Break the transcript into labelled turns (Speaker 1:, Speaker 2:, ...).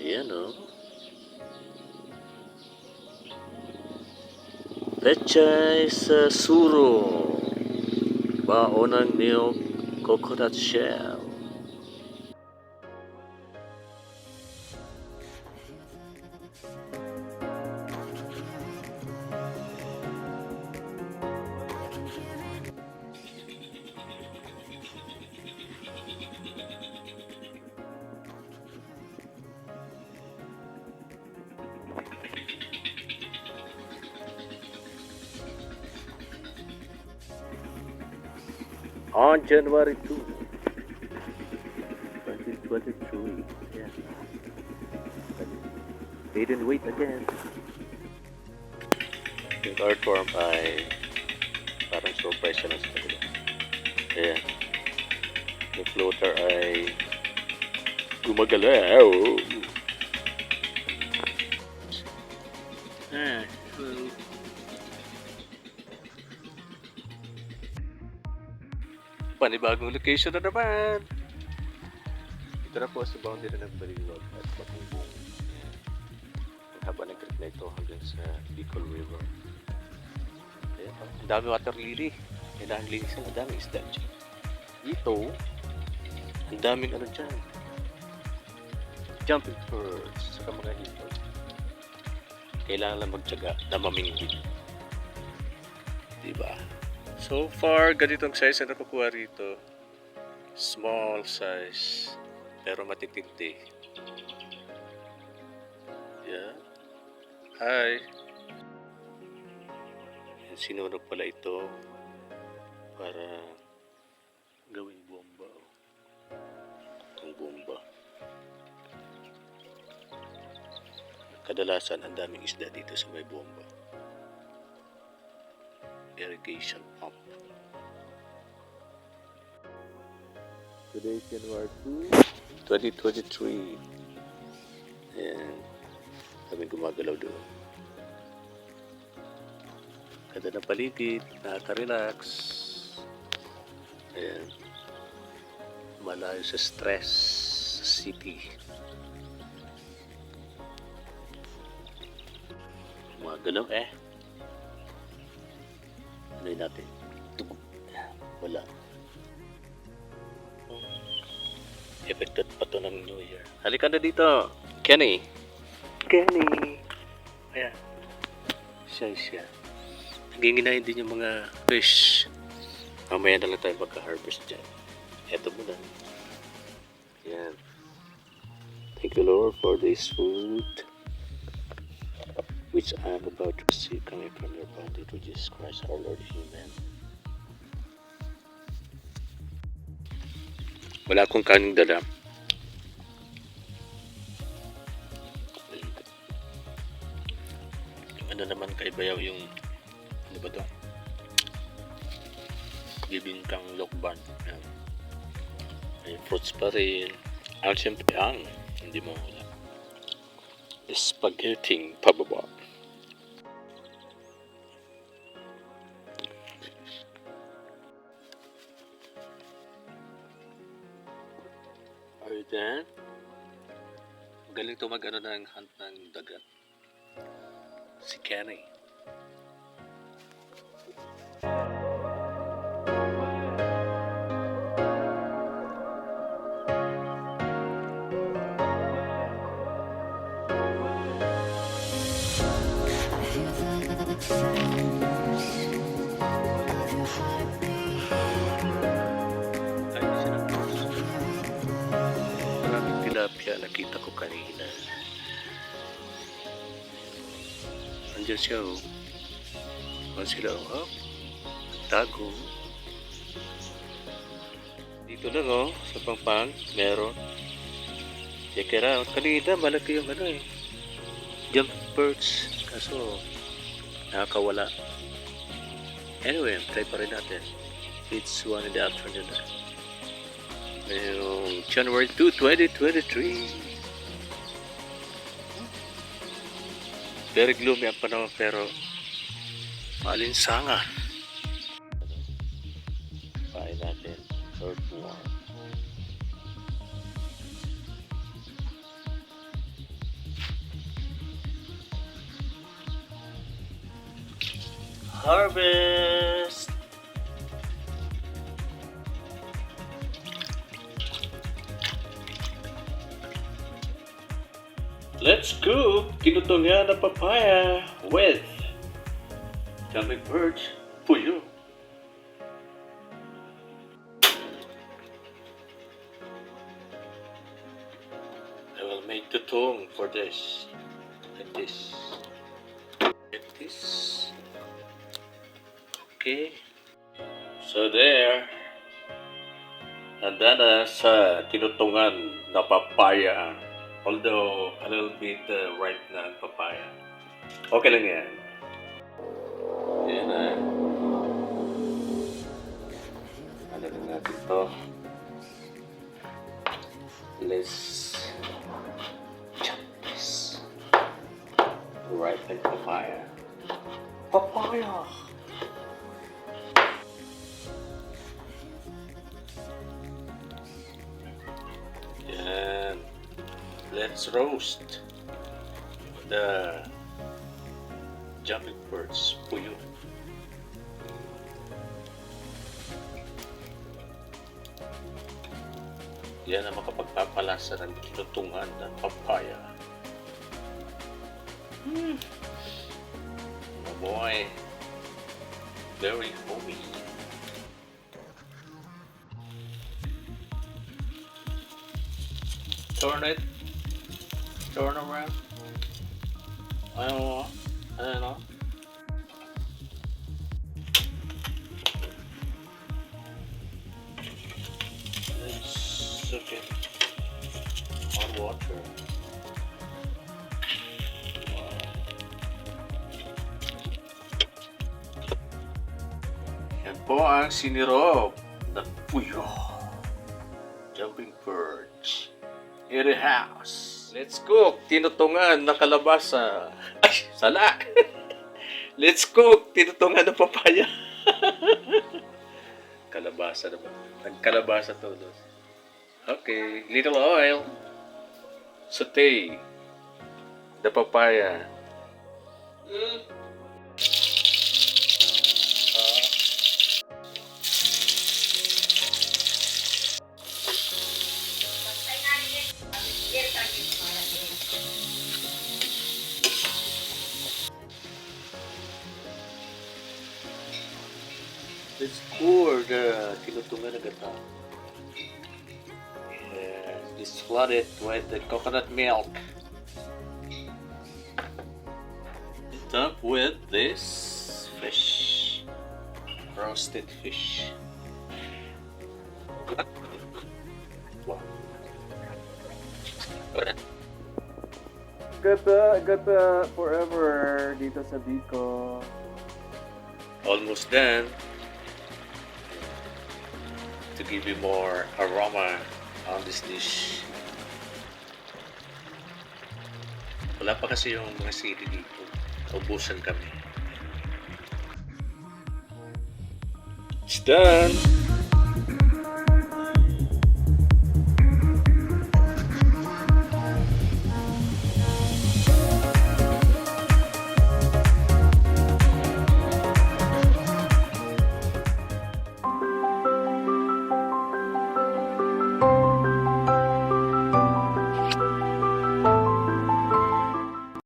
Speaker 1: Ayan o. Pechay sa suro. Baon ng niyog coconut shell. On January 2, 2023. Yeah. Didn't wait again. Yung earthworm ay parang surprise na sa kanila. Ayan. Yung floater ay gumagalaw. Panibagong location na naman. Ito na po sa boundary ng Baliwag at Bakungbong. Ang haba ng creek na ito hanggang sa Bicol River. Ayan, ang dami water lily. Ang daming linis na, ang daming isda dyan. Ito, ang daming ano dyan. Jumping birds, saka mga hito. Kailangan lang magtyaga na maminggit. Diba? So far, ganitong size na nakukuha rito. Small size, pero matitindi. Yeah. Hi. Yan, sinunog pala ito para gawing bomba. Ang bomba. Kadalasan, ang daming isda dito sa may bomba. Irrigation pump. Today is January 2, 2023. Ayan. Kami gumagalaw doon. Ganda ng paligid. Nakaka-relax. Ayan. Malayo sa stress sa city. Gumagalaw Ano natin? Wala. Effected pa to ng New Year. Halika na dito, Kenny. Kenny. Ayan. Siya. Naginginayin din yung mga fish. Mamaya na lang tayo magka-harvest dyan. Eto muna. Ayan. Thank you, Lord, for this food which I am about to receive coming from your body through Jesus Christ our Lord. Amen. Wala akong kaning dala. Ano naman kaibayaw yung ano ba to? Bibingkang lokban. May fruits pa rin. Ang siyempre hindi mo wala. Spaghetti pababa. Then, galing to mag-ano ng hunt ng dagat. Si Kenny. Tilapia nakita ko kanina. Andiyan siya Ano sila tago. Dito lang sa Pampang meron. Check it out. Kanina malaki yung jump perch. Kaso nakakawala. Anyway, try pa rin natin. It's 1 in the afternoon na. Ngayong January 2, 2023. Very gloomy ang panahon pero malinsanga. Pain natin. Earthworm. harvest! Let's cook tinutungan na papaya with jumping perch, puyo. I will make the tongue for this. Like this. Like this. Okay. So there. Handa na sa tinutungan na papaya. Although a little bit ripe na ang papaya. Okay lang yan. Yan na. Ano lang natin ito. Let's chop this. Ripe papaya. Papaya! Yan. Let's roast the jumping perch, puyo. Yan ang makapagpapalasa ng tinutungan ng papaya. Oh boy, very homey. Turn it. Turn around. I don't know. Let's soak it on water. Yan po ang sinirop ng puyo. Jumping perch. In the house. Let's cook tinutungan na kalabasa. Ay, sala! Let's cook tinutungan na papaya. Kalabasa naman. Nagkalabasa to. Okay, little oil. Saute the papaya. Let's pour the tinutungan na gata. Yes, just flood it with the coconut milk. Dump with this fish. Roasted fish. Wow.
Speaker 2: Gata forever dito sa Bicol.
Speaker 1: Almost done. To give you more aroma on this dish. Wala pa kasi yung mga sili dito. Ubusan kami. It's done!